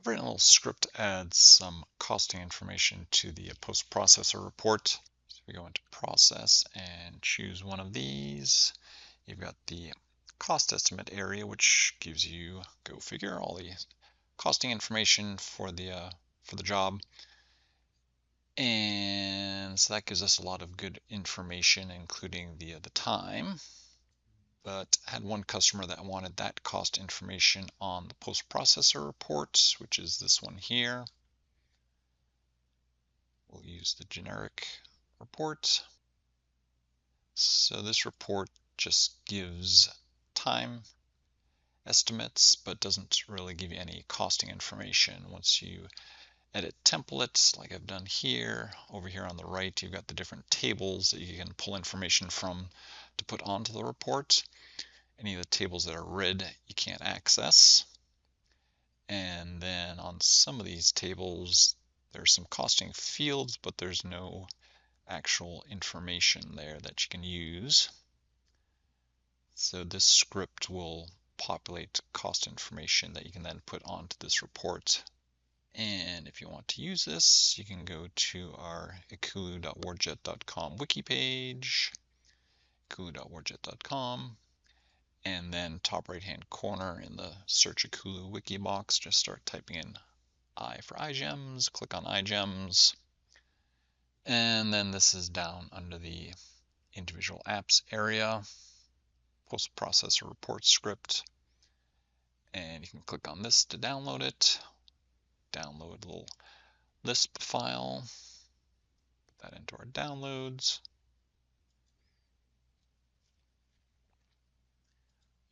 I've written a little script to add some costing information to the PostProcessor report. So we go into Process and choose one of these. You've got the cost estimate area, which gives you, go figure, all the costing information for the job. And so that gives us a lot of good information, including the time. But I had one customer that wanted that cost information on the PostProcessor report, which is this one here. We'll use the generic report. So this report just gives time estimates, but doesn't really give you any costing information. Once you edit templates, like I've done here, over here on the right, you've got the different tables that you can pull information from to put onto the report. Any of the tables that are red, you can't access. And then on some of these tables, there's some costing fields, but there's no actual information there that you can use. So this script will populate cost information that you can then put onto this report. And if you want to use this, you can go to our ekulu.wardjet.com wiki page, ekulu.wardjet.com, and then top right hand corner in the search Ekulu wiki box, just start typing in I for iGEMS, click on iGEMS, and then this is down under the individual apps area, PostProcessor report script, and you can click on this to download it, download a little Lisp file, put that into our downloads,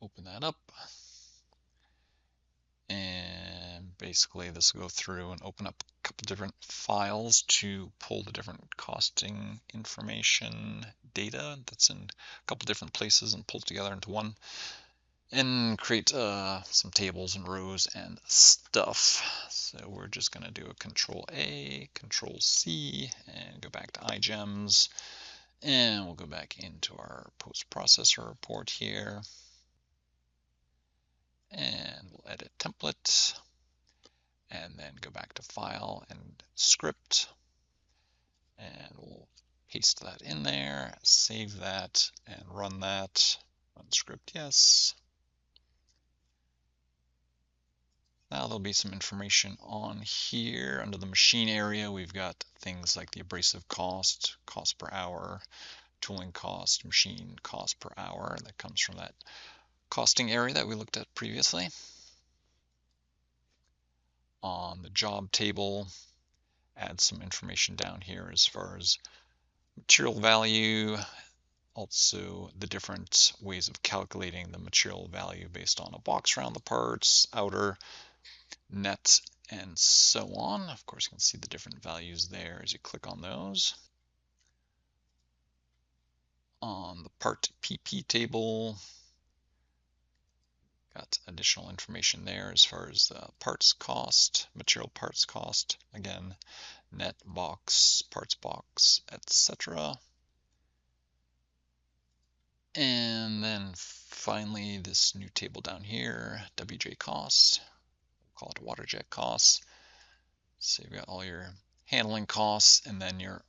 open that up, and basically this will go through and open up a couple different files to pull the different costing information data that's in a couple different places and pull it together into one, and create some tables and rows and stuff. So we're just going to do a Control A, Control C, and go back to iGEMS, and we'll go back into our PostProcessor report here. And we'll edit template, and then go back to File and Script, and we'll paste that in there, save that, and run that. Run script, yes. Now there'll be some information on here. Under the machine area, we've got things like the abrasive cost, cost per hour, tooling cost, machine cost per hour. That comes from that costing area that we looked at previously. On the job table, add some information down here as far as material value, also the different ways of calculating the material value based on a box around the parts, outer, net, and so on. Of course, you can see the different values there as you click on those. On the part PP table, got additional information there as far as the parts cost, material parts cost, again, net, box, parts box, etc. And then finally, this new table down here, WJ costs, we'll call it water jet costs. So you've got all your handling costs, and then your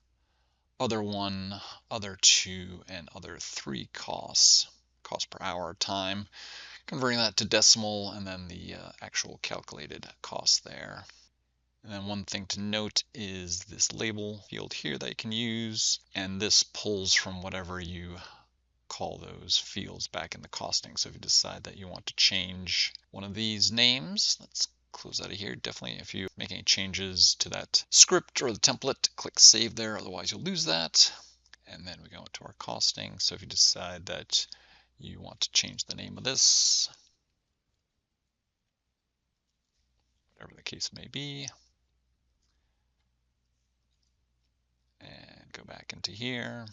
other one, other two, and other three costs, cost per hour, time, converting that to decimal, and then the actual calculated cost there. And then one thing to note is this label field here that you can use, and this pulls from whatever you call those fields back in the costing. So if you decide that you want to change one of these names, let's close out of here. Definitely, if you make any changes to that script or the template, click save there, otherwise you'll lose that. And then we go into our costing. So if you decide that you want to change the name of this, whatever the case may be, and go back into here.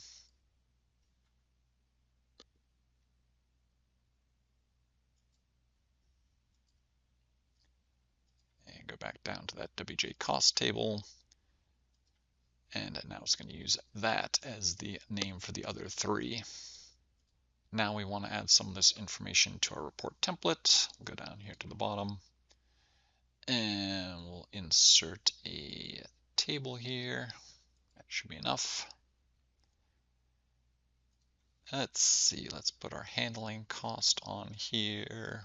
And go back down to that WJ cost table. And now it's going to use that as the name for the other three. Now we want to add some of this information to our report template. We'll go down here to the bottom, and insert a table here. That should be enough. Let's see, let's put our handling cost on here.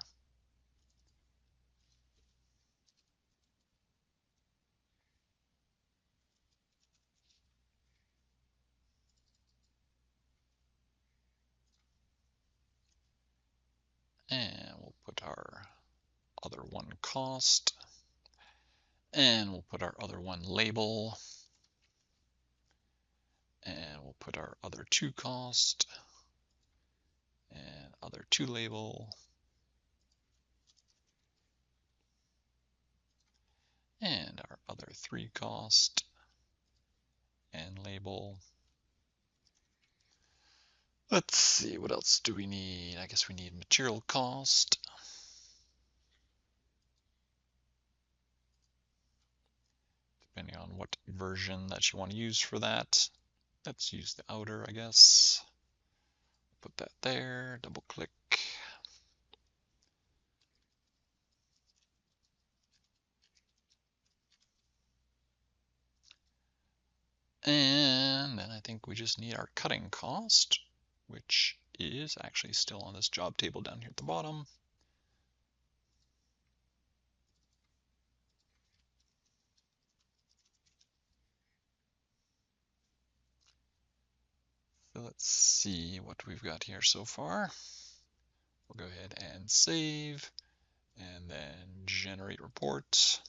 And we'll put our other one cost. And we'll put our other one label. And we'll put our other two cost. And other two label. And our other three cost. And label. Let's see, what else do we need? I guess we need material cost. Depending on what version that you want to use for that. Let's use the outer, I guess. Put that there, double click. And then I think we just need our cutting cost, which is actually still on this job table down here at the bottom. So let's see what we've got here so far. We'll go ahead and save and then generate report.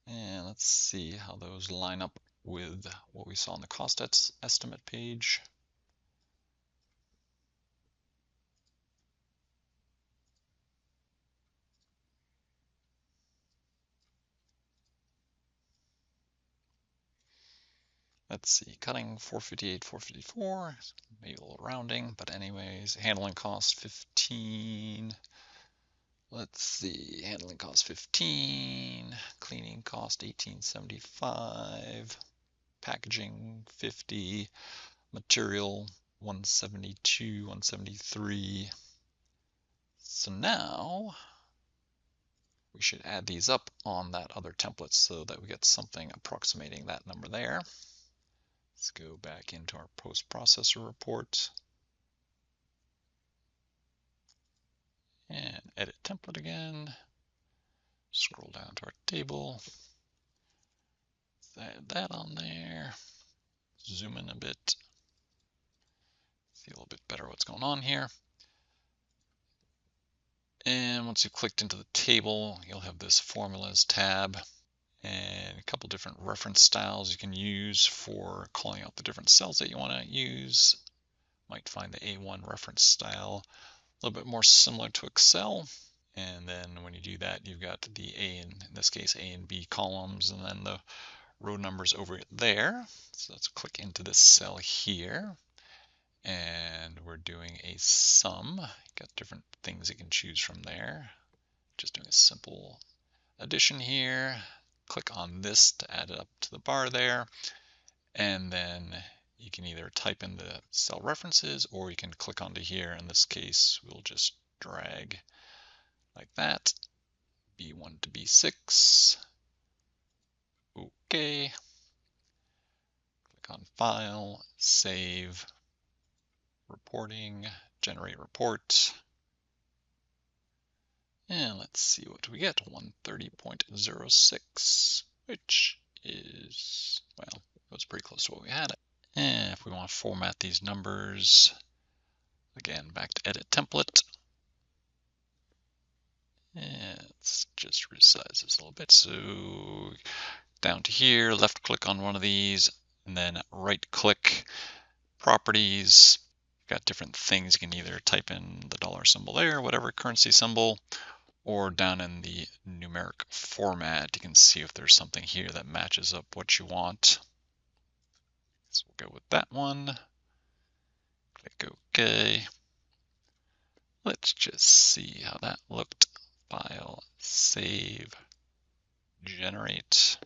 And let's see how those line up with what we saw on the cost estimate page. Let's see, cutting 458, 454, maybe a little rounding, but anyways, handling cost 15. Let's see, handling cost 15, cleaning cost 1875, packaging 50, material 172, 173. So now we should add these up on that other template so that we get something approximating that number there. Let's go back into our PostProcessor report and edit template again. Scroll down to our table. Add that on there. Zoom in a bit. See a little bit better what's going on here. And once you've clicked into the table, you'll have this formulas tab and a couple different reference styles you can use for calling out the different cells that you want to use. Might find the A1 reference style a little bit more similar to Excel. And then when you do that, you've got the A, in this case, A and B columns, and then the row numbers over there. So let's click into this cell here. And we're doing a sum. Got different things you can choose from there. Just doing a simple addition here. Click on this to add it up to the bar there. And then you can either type in the cell references or you can click onto here. In this case, we'll just drag like that. B1 to B6. Okay. Click on File, Save, Reporting, Generate Report. And let's see what we get, 130.06, which is, well, it was pretty close to what we had. And if we want to format these numbers, again, back to Edit Template. And let's just resize this a little bit. So down to here, left click on one of these, and then right click, Properties. Got different things. You can either type in the dollar symbol there, whatever currency symbol, or down in the numeric format, you can see if there's something here that matches up what you want. So we'll go with that one. Click OK. Let's just see how that looked. File, save, generate.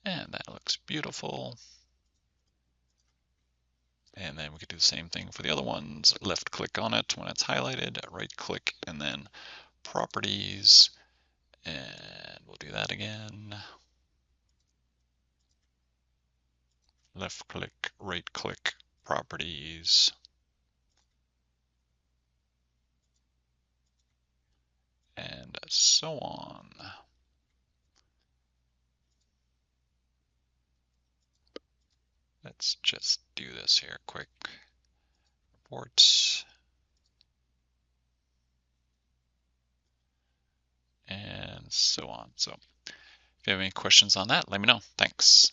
And that looks beautiful. And then we could do the same thing for the other ones. Left click on it when it's highlighted, right click, and then properties. And we'll do that again. Left click, right click, properties. And so on. Let's just do this here quick. Reports. And so on. So if you have any questions on that, let me know. Thanks.